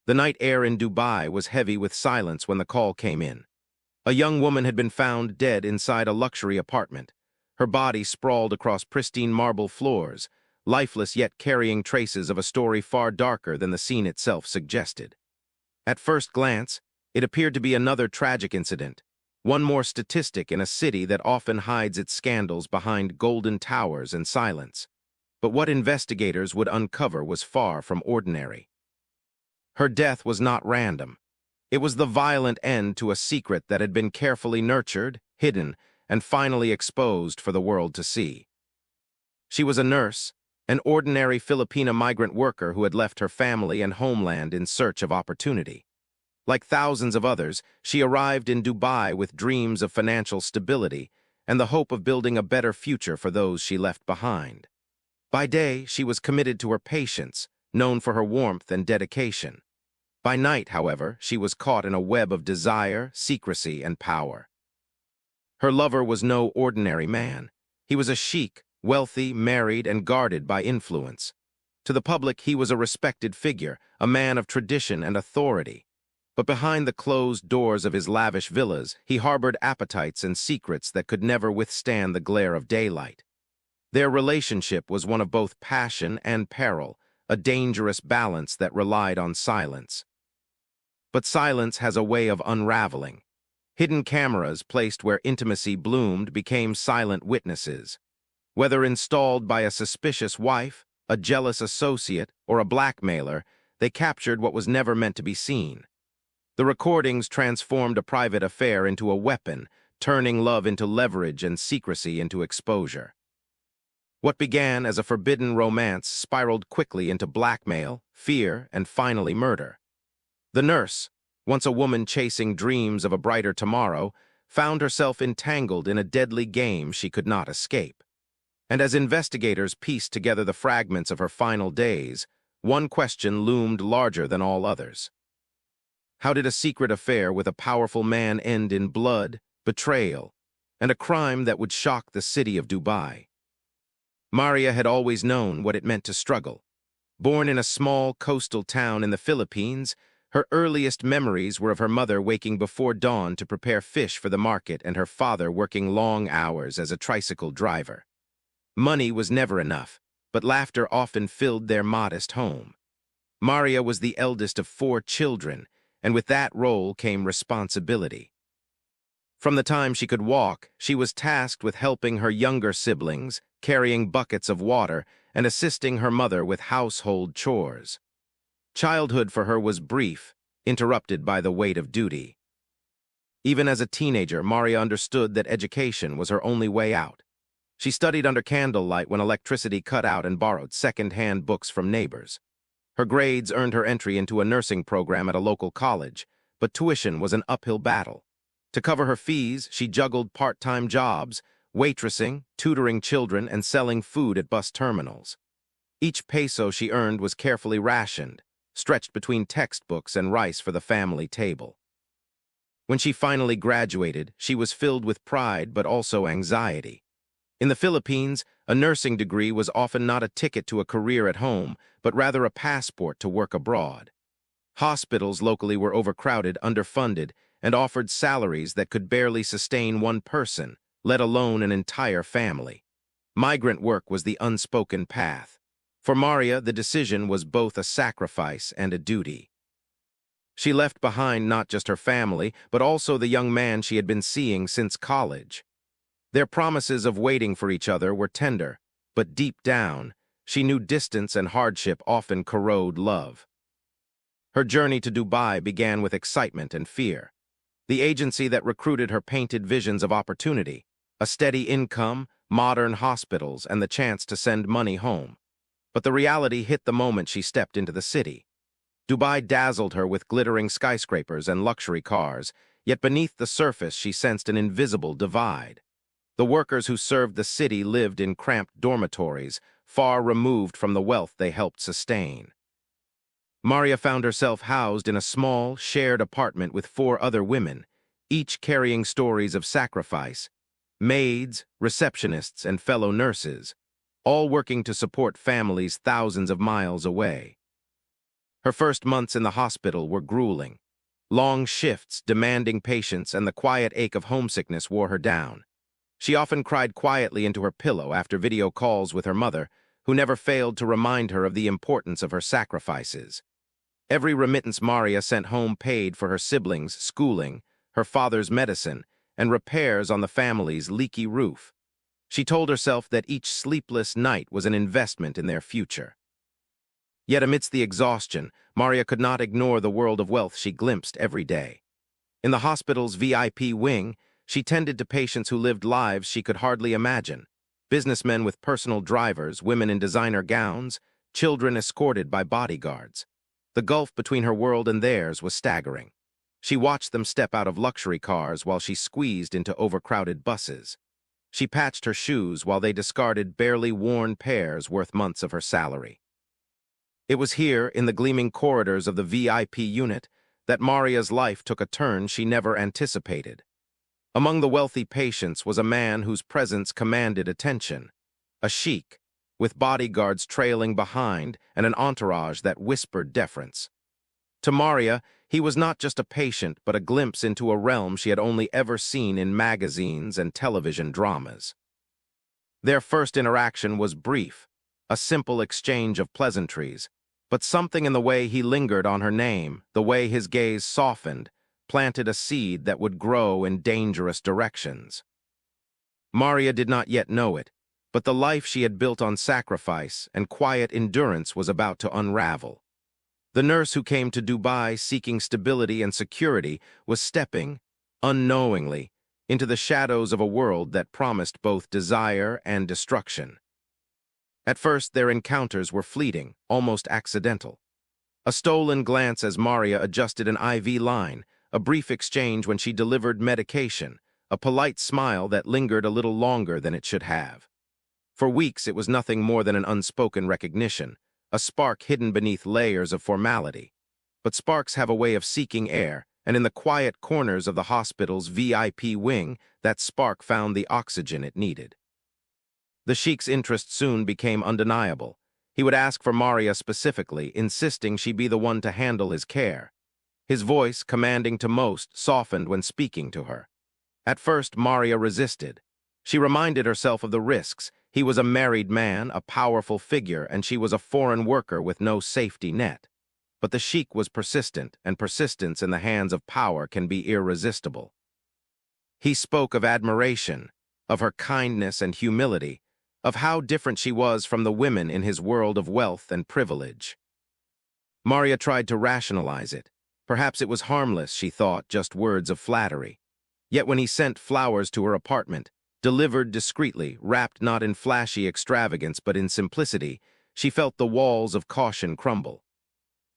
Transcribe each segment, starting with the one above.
The night air in Dubai was heavy with silence when the call came in. A young woman had been found dead inside a luxury apartment, her body sprawled across pristine marble floors, lifeless yet carrying traces of a story far darker than the scene itself suggested. At first glance, it appeared to be another tragic incident, one more statistic in a city that often hides its scandals behind golden towers and silence. But what investigators would uncover was far from ordinary. Her death was not random. It was the violent end to a secret that had been carefully nurtured, hidden, and finally exposed for the world to see. She was a nurse, an ordinary Filipina migrant worker who had left her family and homeland in search of opportunity. Like thousands of others, she arrived in Dubai with dreams of financial stability and the hope of building a better future for those she left behind. By day, she was committed to her patients, known for her warmth and dedication. By night, however, she was caught in a web of desire, secrecy, and power. Her lover was no ordinary man. He was a sheikh, wealthy, married, and guarded by influence. To the public, he was a respected figure, a man of tradition and authority. But behind the closed doors of his lavish villas, he harbored appetites and secrets that could never withstand the glare of daylight. Their relationship was one of both passion and peril, a dangerous balance that relied on silence. But silence has a way of unraveling. Hidden cameras placed where intimacy bloomed became silent witnesses. Whether installed by a suspicious wife, a jealous associate, or a blackmailer, they captured what was never meant to be seen. The recordings transformed a private affair into a weapon, turning love into leverage and secrecy into exposure. What began as a forbidden romance spiraled quickly into blackmail, fear, and finally murder. The nurse, once a woman chasing dreams of a brighter tomorrow, found herself entangled in a deadly game she could not escape. And as investigators pieced together the fragments of her final days, one question loomed larger than all others. How did a secret affair with a powerful man end in blood, betrayal, and a crime that would shock the city of Dubai? Maria had always known what it meant to struggle. Born in a small coastal town in the Philippines, her earliest memories were of her mother waking before dawn to prepare fish for the market and her father working long hours as a tricycle driver. Money was never enough, but laughter often filled their modest home. Maria was the eldest of 4 children, and with that role came responsibility. From the time she could walk, she was tasked with helping her younger siblings, carrying buckets of water, and assisting her mother with household chores. Childhood for her was brief, interrupted by the weight of duty. Even as a teenager, Maria understood that education was her only way out. She studied under candlelight when electricity cut out and borrowed second-hand books from neighbors. Her grades earned her entry into a nursing program at a local college, but tuition was an uphill battle. To cover her fees, she juggled part-time jobs, waitressing, tutoring children, and selling food at bus terminals. Each peso she earned was carefully rationed, stretched between textbooks and rice for the family table. When she finally graduated, she was filled with pride but also anxiety. In the Philippines, a nursing degree was often not a ticket to a career at home, but rather a passport to work abroad. Hospitals locally were overcrowded, underfunded, and offered salaries that could barely sustain one person, let alone an entire family. Migrant work was the unspoken path. For Maria, the decision was both a sacrifice and a duty. She left behind not just her family, but also the young man she had been seeing since college. Their promises of waiting for each other were tender, but deep down, she knew distance and hardship often corrode love. Her journey to Dubai began with excitement and fear. The agency that recruited her painted visions of opportunity, a steady income, modern hospitals, and the chance to send money home. But the reality hit the moment she stepped into the city. Dubai dazzled her with glittering skyscrapers and luxury cars, yet beneath the surface she sensed an invisible divide. The workers who served the city lived in cramped dormitories, far removed from the wealth they helped sustain. Maria found herself housed in a small, shared apartment with 4 other women, each carrying stories of sacrifice, maids, receptionists, and fellow nurses, all working to support families thousands of miles away. Her first months in the hospital were grueling. Long shifts, demanding patience, and the quiet ache of homesickness wore her down. She often cried quietly into her pillow after video calls with her mother, who never failed to remind her of the importance of her sacrifices. Every remittance Maria sent home paid for her siblings' schooling, her father's medicine, and repairs on the family's leaky roof. She told herself that each sleepless night was an investment in their future. Yet amidst the exhaustion, Maria could not ignore the world of wealth she glimpsed every day. In the hospital's VIP wing, she tended to patients who lived lives she could hardly imagine. Businessmen with personal drivers, women in designer gowns, children escorted by bodyguards. The gulf between her world and theirs was staggering. She watched them step out of luxury cars while she squeezed into overcrowded buses. She patched her shoes while they discarded barely worn pairs worth months of her salary. It was here, in the gleaming corridors of the VIP unit, that Maria's life took a turn she never anticipated. Among the wealthy patients was a man whose presence commanded attention, a sheikh, with bodyguards trailing behind and an entourage that whispered deference. To Maria, he was not just a patient, but a glimpse into a realm she had only ever seen in magazines and television dramas. Their first interaction was brief, a simple exchange of pleasantries, but something in the way he lingered on her name, the way his gaze softened, planted a seed that would grow in dangerous directions. Maria did not yet know it, but the life she had built on sacrifice and quiet endurance was about to unravel. The nurse who came to Dubai seeking stability and security was stepping, unknowingly, into the shadows of a world that promised both desire and destruction. At first, their encounters were fleeting, almost accidental. A stolen glance as Maria adjusted an IV line, a brief exchange when she delivered medication, a polite smile that lingered a little longer than it should have. For weeks, it was nothing more than an unspoken recognition, a spark hidden beneath layers of formality. But sparks have a way of seeking air, and in the quiet corners of the hospital's VIP wing, that spark found the oxygen it needed. The Sheikh's interest soon became undeniable. He would ask for Maria specifically, insisting she be the one to handle his care. His voice, commanding to most, softened when speaking to her. At first, Maria resisted. She reminded herself of the risks. He was a married man, a powerful figure, and she was a foreign worker with no safety net. But the Sheikh was persistent, and persistence in the hands of power can be irresistible. He spoke of admiration, of her kindness and humility, of how different she was from the women in his world of wealth and privilege. Maria tried to rationalize it. Perhaps it was harmless, she thought, just words of flattery. Yet when he sent flowers to her apartment, delivered discreetly, wrapped not in flashy extravagance but in simplicity, she felt the walls of caution crumble.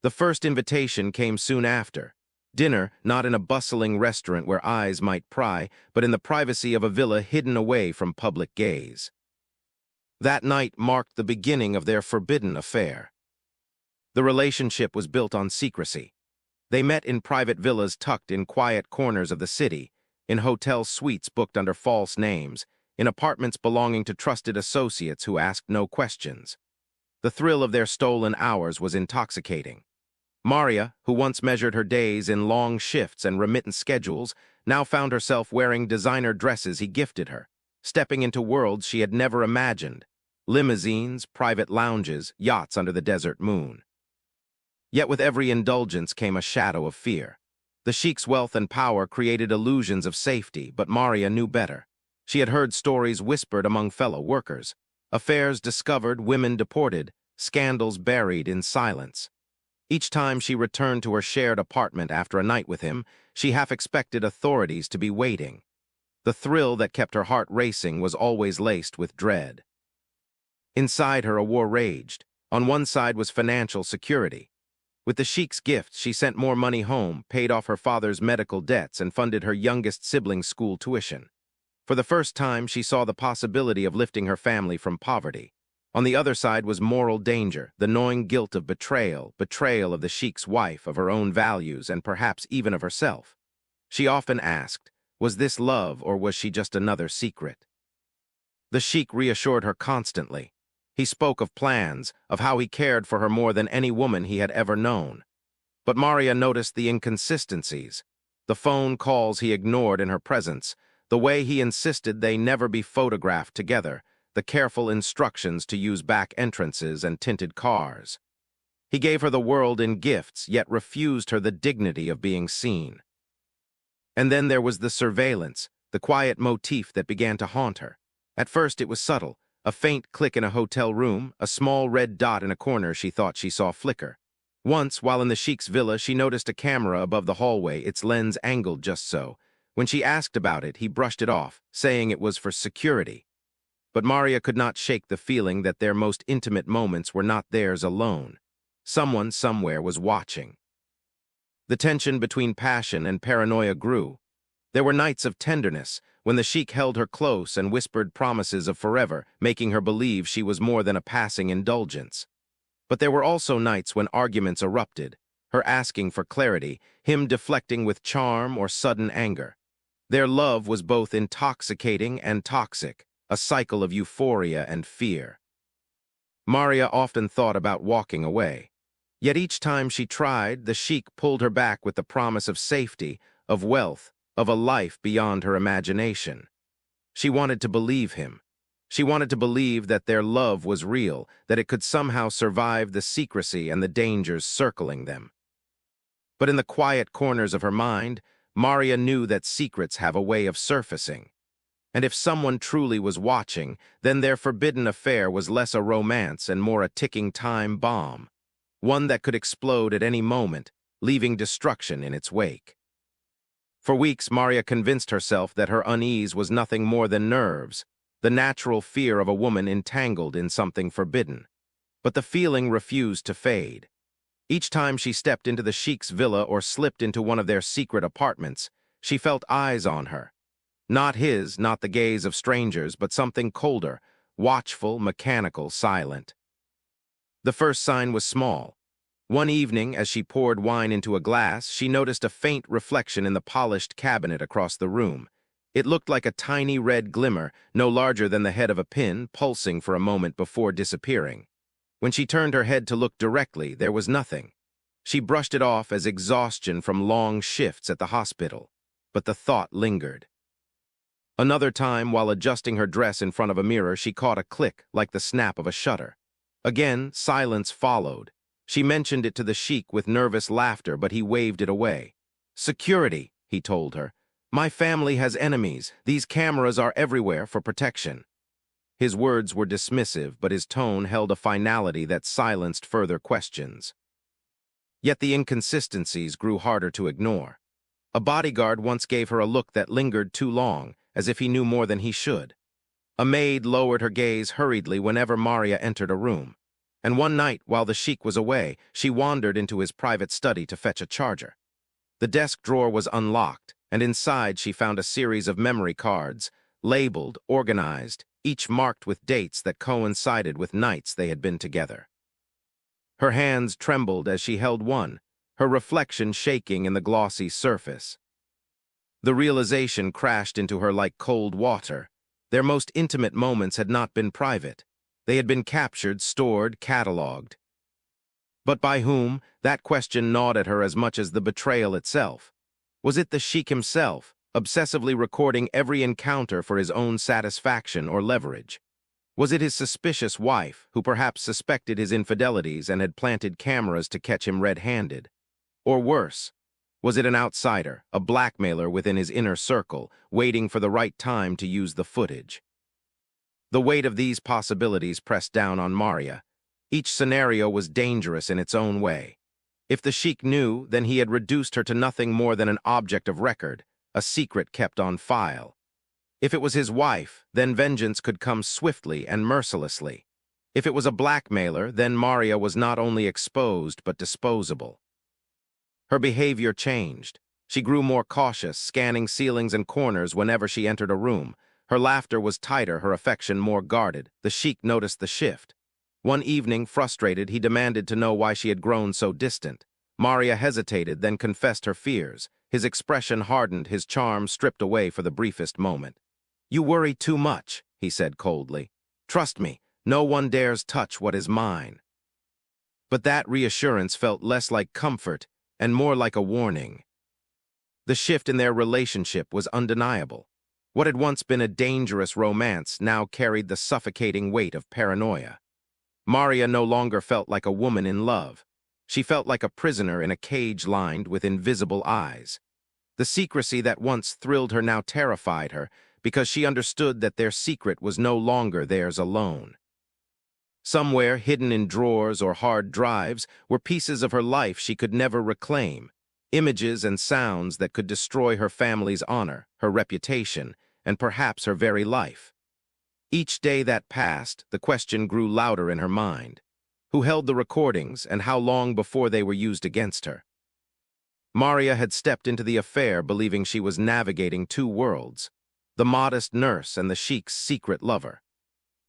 The first invitation came soon after. Dinner, not in a bustling restaurant where eyes might pry, but in the privacy of a villa hidden away from public gaze. That night marked the beginning of their forbidden affair. The relationship was built on secrecy. They met in private villas tucked in quiet corners of the city, in hotel suites booked under false names, in apartments belonging to trusted associates who asked no questions. The thrill of their stolen hours was intoxicating. Maria, who once measured her days in long shifts and remittance schedules, now found herself wearing designer dresses he gifted her, stepping into worlds she had never imagined, limousines, private lounges, yachts under the desert moon. Yet with every indulgence came a shadow of fear. The Sheikh's wealth and power created illusions of safety, but Maria knew better. She had heard stories whispered among fellow workers, affairs discovered, women deported, scandals buried in silence. Each time she returned to her shared apartment after a night with him, she half expected authorities to be waiting. The thrill that kept her heart racing was always laced with dread. Inside her, a war raged. On one side was financial security. With the Sheikh's gifts, she sent more money home, paid off her father's medical debts, and funded her youngest sibling's school tuition. For the first time, she saw the possibility of lifting her family from poverty. On the other side was moral danger, the gnawing guilt of betrayal of the Sheikh's wife, of her own values, and perhaps even of herself. She often asked, was this love or was she just another secret? The Sheikh reassured her constantly. He spoke of plans, of how he cared for her more than any woman he had ever known. But Maria noticed the inconsistencies. The phone calls he ignored in her presence, the way he insisted they never be photographed together, the careful instructions to use back entrances and tinted cars. He gave her the world in gifts, yet refused her the dignity of being seen. And then there was the surveillance, the quiet motif that began to haunt her. At first it was subtle, a faint click in a hotel room, a small red dot in a corner she thought she saw flicker. Once, while in the Sheikh's villa, she noticed a camera above the hallway, its lens angled just so. When she asked about it, he brushed it off, saying it was for security. But Maria could not shake the feeling that their most intimate moments were not theirs alone. Someone somewhere was watching. The tension between passion and paranoia grew. There were nights of tenderness, when the Sheikh held her close and whispered promises of forever, making her believe she was more than a passing indulgence. But there were also nights when arguments erupted, her asking for clarity, him deflecting with charm or sudden anger. Their love was both intoxicating and toxic, a cycle of euphoria and fear. Maria often thought about walking away. Yet each time she tried, the Sheikh pulled her back with the promise of safety, of wealth, of a life beyond her imagination. She wanted to believe him. She wanted to believe that their love was real, that it could somehow survive the secrecy and the dangers circling them. But in the quiet corners of her mind, Maria knew that secrets have a way of surfacing. And if someone truly was watching, then their forbidden affair was less a romance and more a ticking time bomb, one that could explode at any moment, leaving destruction in its wake. For weeks, Maria convinced herself that her unease was nothing more than nerves, the natural fear of a woman entangled in something forbidden. But the feeling refused to fade. Each time she stepped into the Sheikh's villa or slipped into one of their secret apartments, she felt eyes on her. Not his, not the gaze of strangers, but something colder, watchful, mechanical, silent. The first sign was small. One evening, as she poured wine into a glass, she noticed a faint reflection in the polished cabinet across the room. It looked like a tiny red glimmer, no larger than the head of a pin, pulsing for a moment before disappearing. When she turned her head to look directly, there was nothing. She brushed it off as exhaustion from long shifts at the hospital, but the thought lingered. Another time, while adjusting her dress in front of a mirror, she caught a click, like the snap of a shutter. Again, silence followed. She mentioned it to the Sheikh with nervous laughter, but he waved it away. "Security," he told her. "My family has enemies. These cameras are everywhere for protection." His words were dismissive, but his tone held a finality that silenced further questions. Yet the inconsistencies grew harder to ignore. A bodyguard once gave her a look that lingered too long, as if he knew more than he should. A maid lowered her gaze hurriedly whenever Maria entered a room. And one night, while the Sheikh was away, she wandered into his private study to fetch a charger. The desk drawer was unlocked, and inside she found a series of memory cards, labeled, organized, each marked with dates that coincided with nights they had been together. Her hands trembled as she held one, her reflection shaking in the glossy surface. The realization crashed into her like cold water. Their most intimate moments had not been private. They had been captured, stored, catalogued. But by whom? That question gnawed at her as much as the betrayal itself. Was it the Sheikh himself, obsessively recording every encounter for his own satisfaction or leverage? Was it his suspicious wife, who perhaps suspected his infidelities and had planted cameras to catch him red-handed? Or worse, was it an outsider, a blackmailer within his inner circle, waiting for the right time to use the footage? The weight of these possibilities pressed down on Maria. Each scenario was dangerous in its own way. If the Sheikh knew, then he had reduced her to nothing more than an object of record, a secret kept on file. If it was his wife, then vengeance could come swiftly and mercilessly. If it was a blackmailer, then Maria was not only exposed but disposable. Her behavior changed. She grew more cautious, scanning ceilings and corners whenever she entered a room. Her laughter was tighter, her affection more guarded. The Sheikh noticed the shift. One evening, frustrated, he demanded to know why she had grown so distant. Maria hesitated, then confessed her fears. His expression hardened, his charm stripped away for the briefest moment. "You worry too much," he said coldly. "Trust me, No one dares touch what is mine. But that reassurance felt less like comfort and more like a warning. The shift in their relationship was undeniable. What had once been a dangerous romance now carried the suffocating weight of paranoia. Maria no longer felt like a woman in love. She felt like a prisoner in a cage lined with invisible eyes. The secrecy that once thrilled her now terrified her because she understood that their secret was no longer theirs alone. Somewhere, hidden in drawers or hard drives, were pieces of her life she could never reclaim, images and sounds that could destroy her family's honor, her reputation, and perhaps her very life. Each day that passed, the question grew louder in her mind. Who held the recordings, and how long before they were used against her? Maria had stepped into the affair believing she was navigating two worlds, the modest nurse and the Sheikh's secret lover.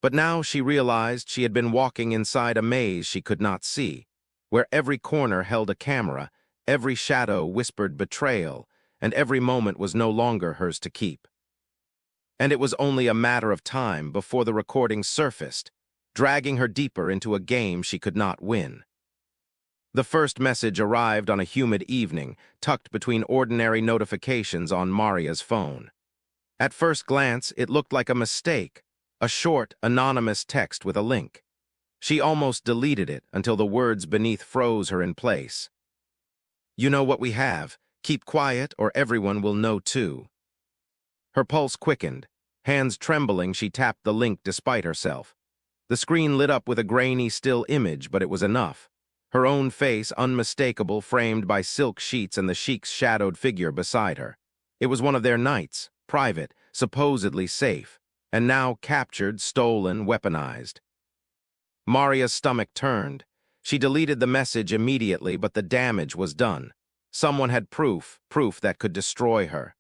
But now she realized she had been walking inside a maze she could not see, where every corner held a camera, every shadow whispered betrayal, and every moment was no longer hers to keep. And it was only a matter of time before the recordings surfaced, dragging her deeper into a game she could not win. The first message arrived on a humid evening, tucked between ordinary notifications on Maria's phone. At first glance, it looked like a mistake, a short, anonymous text with a link. She almost deleted it until the words beneath froze her in place. "You know what we have. Keep quiet or everyone will know too." Her pulse quickened. Hands trembling, she tapped the link despite herself. The screen lit up with a grainy still image, but it was enough. Her own face, unmistakable, framed by silk sheets and the Sheikh's shadowed figure beside her. It was one of their nights, private, supposedly safe, and now captured, stolen, weaponized. Maria's stomach turned. She deleted the message immediately, but the damage was done. Someone had proof that could destroy her.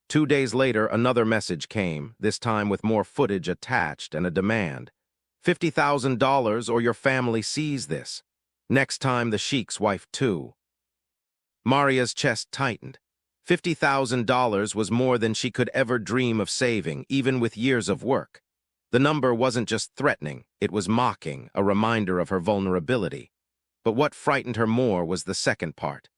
2 days later, another message came, this time with more footage attached and a demand. $50,000 or your family sees this. Next time, the Sheikh's wife too. Maria's chest tightened. $50,000 was more than she could ever dream of saving, even with years of work. The number wasn't just threatening, it was mocking, a reminder of her vulnerability. But what frightened her more was the second part.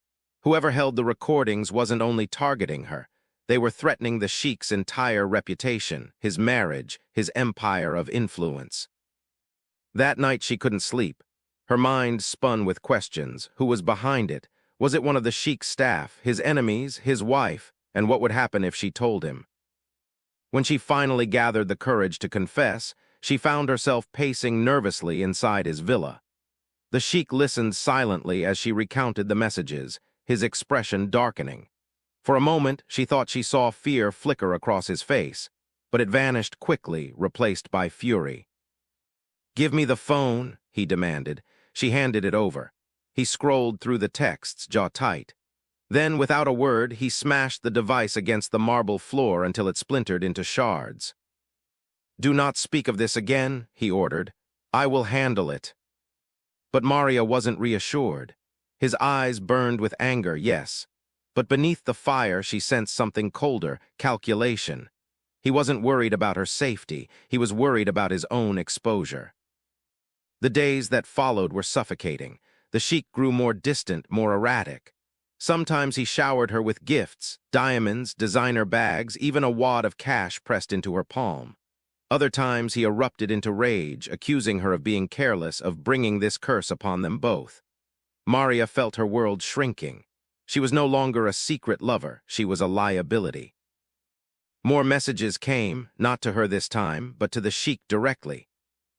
Whoever held the recordings wasn't only targeting her, they were threatening the Sheikh's entire reputation, his marriage, his empire of influence. That night she couldn't sleep. Her mind spun with questions. Who was behind it? Was it one of the Sheikh's staff, his enemies, his wife? And what would happen if she told him? When she finally gathered the courage to confess, she found herself pacing nervously inside his villa. The Sheikh listened silently as she recounted the messages, his expression darkening. For a moment, she thought she saw fear flicker across his face, but it vanished quickly, replaced by fury. "Give me the phone," he demanded. She handed it over. He scrolled through the texts, jaw tight. Then, without a word, he smashed the device against the marble floor until it splintered into shards. "Do not speak of this again," he ordered. "I will handle it." But Maria wasn't reassured. His eyes burned with anger, yes. But beneath the fire, she sensed something colder, calculation. He wasn't worried about her safety. He was worried about his own exposure. The days that followed were suffocating. The Sheikh grew more distant, more erratic. Sometimes he showered her with gifts, diamonds, designer bags, even a wad of cash pressed into her palm. Other times he erupted into rage, accusing her of being careless, of bringing this curse upon them both. Maria felt her world shrinking. She was no longer a secret lover, she was a liability. More messages came, not to her this time, but to the Sheikh directly.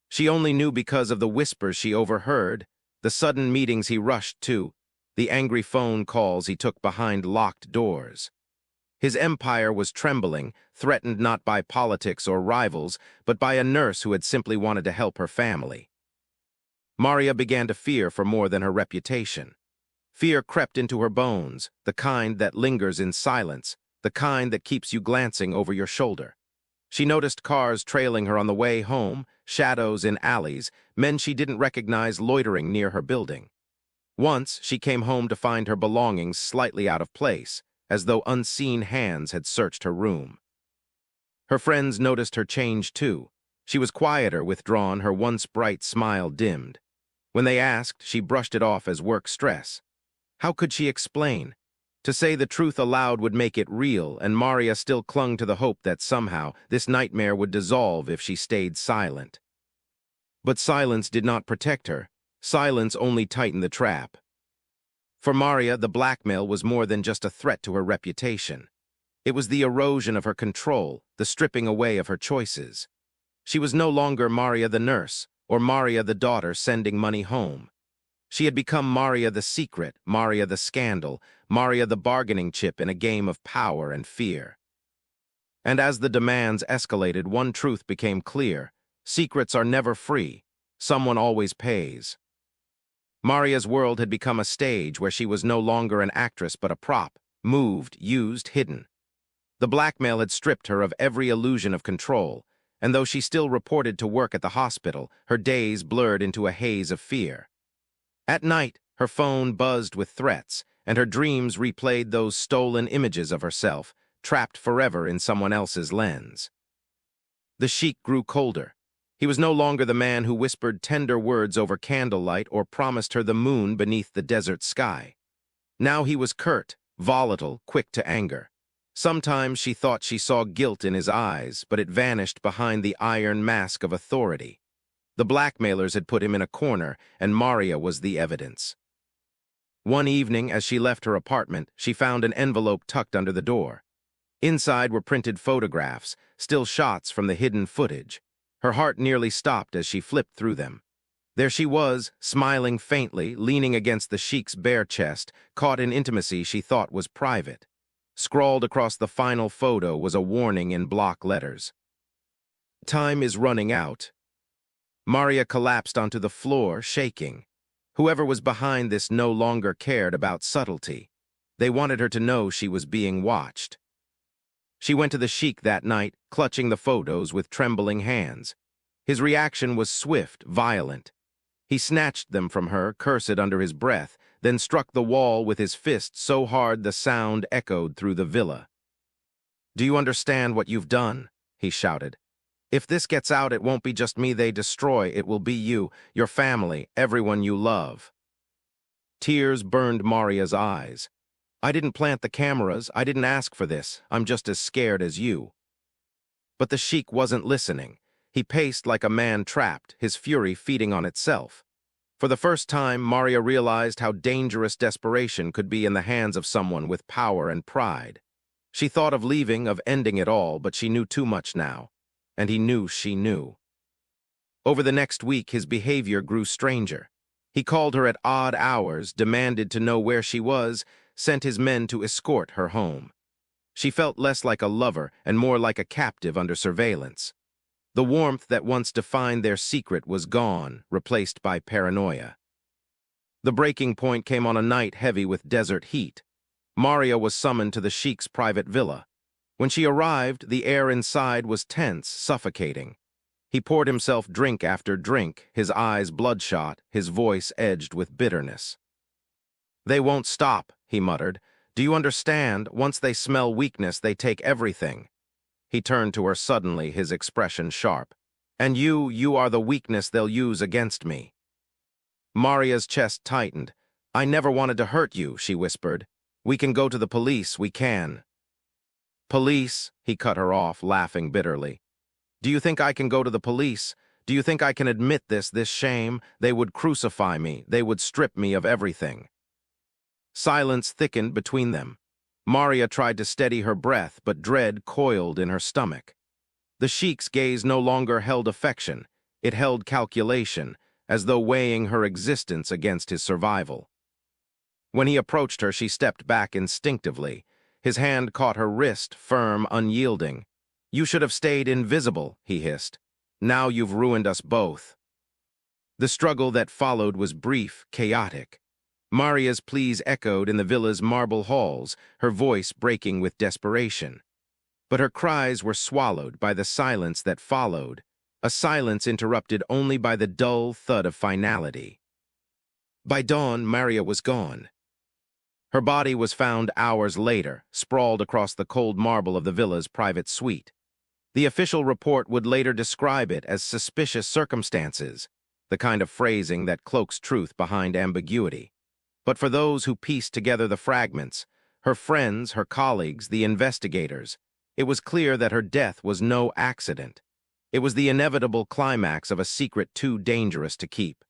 She only knew because of the whispers she overheard, the sudden meetings he rushed to, the angry phone calls he took behind locked doors. His empire was trembling, threatened not by politics or rivals, but by a nurse who had simply wanted to help her family. Maria began to fear for more than her reputation. Fear crept into her bones, the kind that lingers in silence, the kind that keeps you glancing over your shoulder. She noticed cars trailing her on the way home, shadows in alleys, men she didn't recognize loitering near her building. Once, she came home to find her belongings slightly out of place, as though unseen hands had searched her room. Her friends noticed her change too. She was quieter, withdrawn, her once bright smile dimmed. When they asked, she brushed it off as work stress. How could she explain? To say the truth aloud would make it real, and Maria still clung to the hope that somehow this nightmare would dissolve if she stayed silent. But silence did not protect her. Silence only tightened the trap. For Maria, the blackmail was more than just a threat to her reputation. It was the erosion of her control, the stripping away of her choices. She was no longer Maria the nurse, or Maria the daughter sending money home. She had become Maria the secret, Maria the scandal, Maria the bargaining chip in a game of power and fear. And as the demands escalated, one truth became clear. Secrets are never free. Someone always pays. Maria's world had become a stage where she was no longer an actress but a prop, moved, used, hidden. The blackmail had stripped her of every illusion of control, and though she still reported to work at the hospital, her days blurred into a haze of fear. At night, her phone buzzed with threats, and her dreams replayed those stolen images of herself, trapped forever in someone else's lens. The Sheikh grew colder. He was no longer the man who whispered tender words over candlelight or promised her the moon beneath the desert sky. Now he was curt, volatile, quick to anger. Sometimes she thought she saw guilt in his eyes, but it vanished behind the iron mask of authority. The blackmailers had put him in a corner, and Maria was the evidence. One evening, as she left her apartment, she found an envelope tucked under the door. Inside were printed photographs, still shots from the hidden footage. Her heart nearly stopped as she flipped through them. There she was, smiling faintly, leaning against the Sheikh's bare chest, caught in intimacy she thought was private. Scrawled across the final photo was a warning in block letters. Time is running out. Maria collapsed onto the floor, shaking. Whoever was behind this no longer cared about subtlety. They wanted her to know she was being watched. She went to the Sheikh that night, clutching the photos with trembling hands. His reaction was swift, violent. He snatched them from her, cursed under his breath, then struck the wall with his fist so hard the sound echoed through the villa. "Do you understand what you've done?" he shouted. "If this gets out, it won't be just me they destroy. It will be you, your family, everyone you love." Tears burned Maria's eyes. "I didn't plant the cameras. I didn't ask for this. I'm just as scared as you." But the Sheikh wasn't listening. He paced like a man trapped, his fury feeding on itself. For the first time, Maria realized how dangerous desperation could be in the hands of someone with power and pride. She thought of leaving, of ending it all, but she knew too much now. And he knew she knew. Over the next week, his behavior grew stranger. He called her at odd hours, demanded to know where she was, sent his men to escort her home. She felt less like a lover and more like a captive under surveillance. The warmth that once defined their secret was gone, replaced by paranoia. The breaking point came on a night heavy with desert heat. Maria was summoned to the Sheikh's private villa. When she arrived, the air inside was tense, suffocating. He poured himself drink after drink, his eyes bloodshot, his voice edged with bitterness. "They won't stop," he muttered. "Do you understand? Once they smell weakness, they take everything." He turned to her suddenly, his expression sharp. "And you are the weakness they'll use against me." Maria's chest tightened. "I never wanted to hurt you," she whispered. "We can go to the police, we can." "Police?" He cut her off, laughing bitterly. "Do you think I can go to the police? Do you think I can admit this shame? They would crucify me. They would strip me of everything." Silence thickened between them. Maria tried to steady her breath, but dread coiled in her stomach. The Sheikh's gaze no longer held affection. It held calculation, as though weighing her existence against his survival. When he approached her, she stepped back instinctively. His hand caught her wrist, firm, unyielding. "You should have stayed invisible," he hissed. "Now you've ruined us both." The struggle that followed was brief, chaotic. Maria's pleas echoed in the villa's marble halls, her voice breaking with desperation. But her cries were swallowed by the silence that followed, a silence interrupted only by the dull thud of finality. By dawn, Maria was gone. Her body was found hours later, sprawled across the cold marble of the villa's private suite. The official report would later describe it as suspicious circumstances, the kind of phrasing that cloaks truth behind ambiguity. But for those who pieced together the fragments, her friends, her colleagues, the investigators, it was clear that her death was no accident. It was the inevitable climax of a secret too dangerous to keep.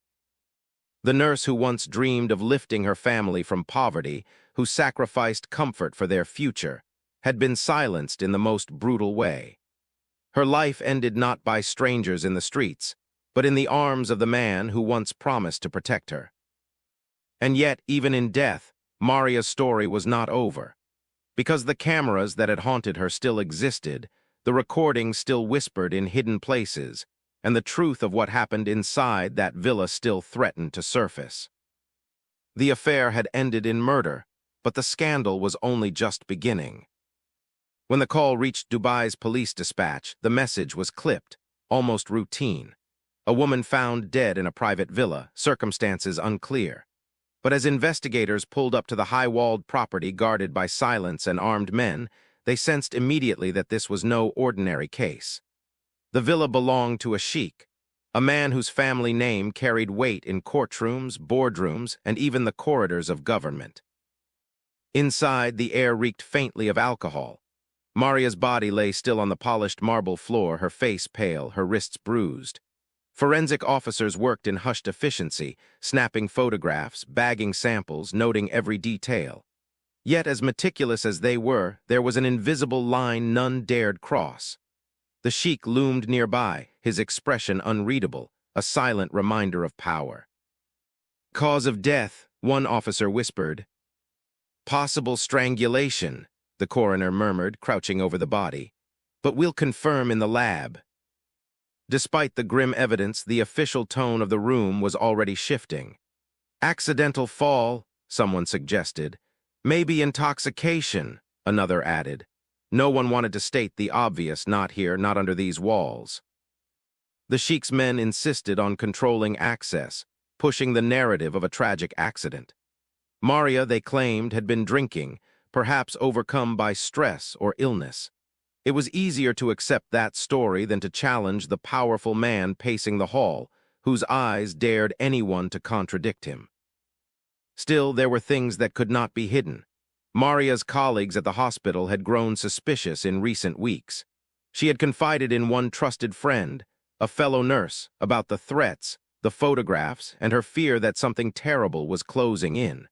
The nurse who once dreamed of lifting her family from poverty, who sacrificed comfort for their future, had been silenced in the most brutal way. Her life ended not by strangers in the streets, but in the arms of the man who once promised to protect her. And yet, even in death, Maria's story was not over. Because the cameras that had haunted her still existed, the recordings still whispered in hidden places, and the truth of what happened inside that villa still threatened to surface. The affair had ended in murder, but the scandal was only just beginning. When the call reached Dubai's police dispatch, the message was clipped, almost routine. A woman found dead in a private villa, circumstances unclear. But as investigators pulled up to the high-walled property guarded by silence and armed men, they sensed immediately that this was no ordinary case. The villa belonged to a sheikh, a man whose family name carried weight in courtrooms, boardrooms, and even the corridors of government. Inside, the air reeked faintly of alcohol. Maria's body lay still on the polished marble floor, her face pale, her wrists bruised. Forensic officers worked in hushed efficiency, snapping photographs, bagging samples, noting every detail. Yet, as meticulous as they were, there was an invisible line none dared cross. The sheikh loomed nearby, his expression unreadable, a silent reminder of power. "Cause of death," one officer whispered. "Possible strangulation," the coroner murmured, crouching over the body. "But we'll confirm in the lab." Despite the grim evidence, the official tone of the room was already shifting. "Accidental fall," someone suggested. "Maybe intoxication," another added. No one wanted to state the obvious, not here, not under these walls. The sheikh's men insisted on controlling access, pushing the narrative of a tragic accident. Maria, they claimed, had been drinking, perhaps overcome by stress or illness. It was easier to accept that story than to challenge the powerful man pacing the hall, whose eyes dared anyone to contradict him. Still, there were things that could not be hidden. Maria's colleagues at the hospital had grown suspicious in recent weeks. She had confided in one trusted friend, a fellow nurse, about the threats, the photographs, and her fear that something terrible was closing in.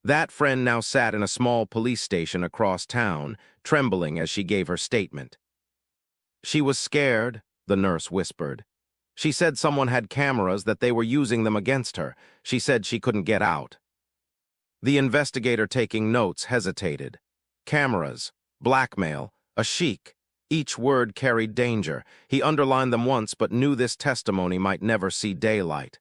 That friend now sat in a small police station across town, trembling as she gave her statement. "She was scared," the nurse whispered. "She said someone had cameras, that they were using them against her. She said she couldn't get out." The investigator taking notes hesitated. Cameras, blackmail, a sheikh. Each word carried danger. He underlined them once but knew this testimony might never see daylight.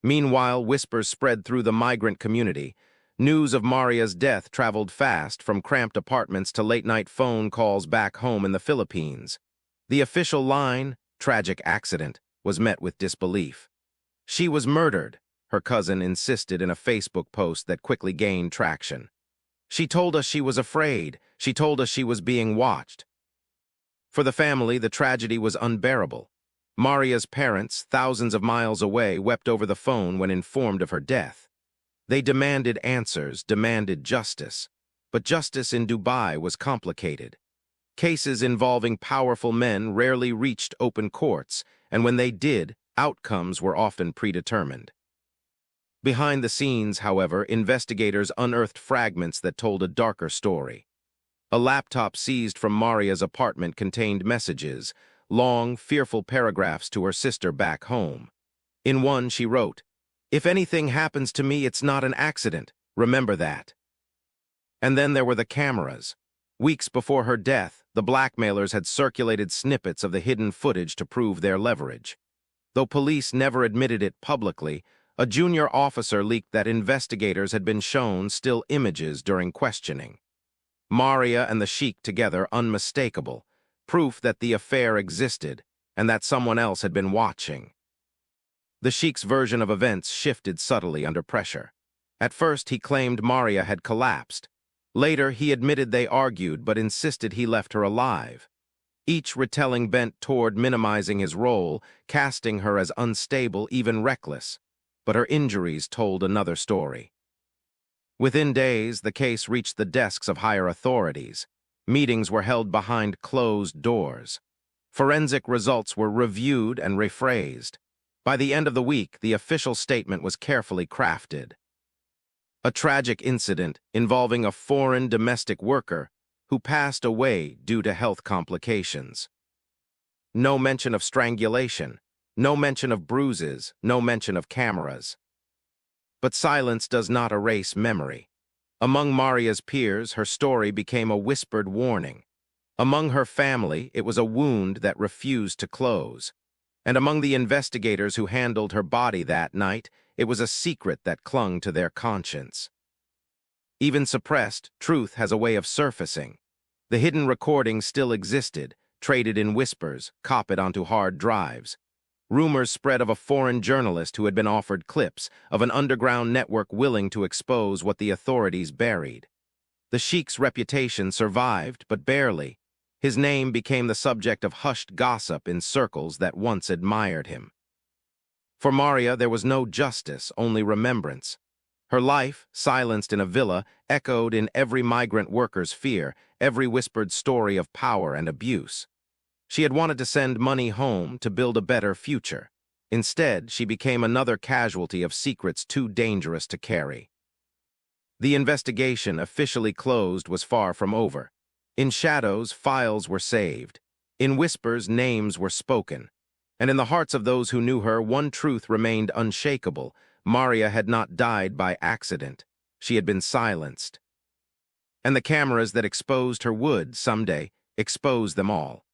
Meanwhile, whispers spread through the migrant community. News of Maria's death traveled fast, from cramped apartments to late-night phone calls back home in the Philippines. The official line, "tragic accident," was met with disbelief. "She was murdered," her cousin insisted in a Facebook post that quickly gained traction. "She told us she was afraid. She told us she was being watched." For the family, the tragedy was unbearable. Maria's parents, thousands of miles away, wept over the phone when informed of her death. They demanded answers, demanded justice. But justice in Dubai was complicated. Cases involving powerful men rarely reached open courts, and when they did, outcomes were often predetermined. Behind the scenes, however, investigators unearthed fragments that told a darker story. A laptop seized from Maria's apartment contained messages, long, fearful paragraphs to her sister back home. In one, she wrote, "If anything happens to me, it's not an accident. Remember that." And then there were the cameras. Weeks before her death, the blackmailers had circulated snippets of the hidden footage to prove their leverage. Though police never admitted it publicly, a junior officer leaked that investigators had been shown still images during questioning. Maria and the sheikh together, unmistakable, proof that the affair existed and that someone else had been watching. The sheikh's version of events shifted subtly under pressure. At first, he claimed Maria had collapsed. Later, he admitted they argued but insisted he left her alive. each retelling bent toward minimizing his role, casting her as unstable, even reckless. But her injuries told another story. Within days, the case reached the desks of higher authorities. Meetings were held behind closed doors. Forensic results were reviewed and rephrased. By the end of the week, the official statement was carefully crafted. A tragic incident involving a foreign domestic worker who passed away due to health complications. No mention of strangulation, no mention of bruises, no mention of cameras. But silence does not erase memory. Among Maria's peers, her story became a whispered warning. Among her family, it was a wound that refused to close. And among the investigators who handled her body that night, it was a secret that clung to their conscience. Even suppressed, truth has a way of surfacing. The hidden recording still existed, traded in whispers, copied onto hard drives. Rumors spread of a foreign journalist who had been offered clips, of an underground network willing to expose what the authorities buried. The Sheikh's reputation survived, but barely. His name became the subject of hushed gossip in circles that once admired him. For Maria, there was no justice, only remembrance. Her life, silenced in a villa, echoed in every migrant worker's fear, every whispered story of power and abuse. She had wanted to send money home to build a better future. Instead, she became another casualty of secrets too dangerous to carry. The investigation, officially closed, was far from over. In shadows, files were saved. In whispers, names were spoken. And in the hearts of those who knew her, one truth remained unshakable. Maria had not died by accident. She had been silenced. And the cameras that exposed her would, someday, expose them all.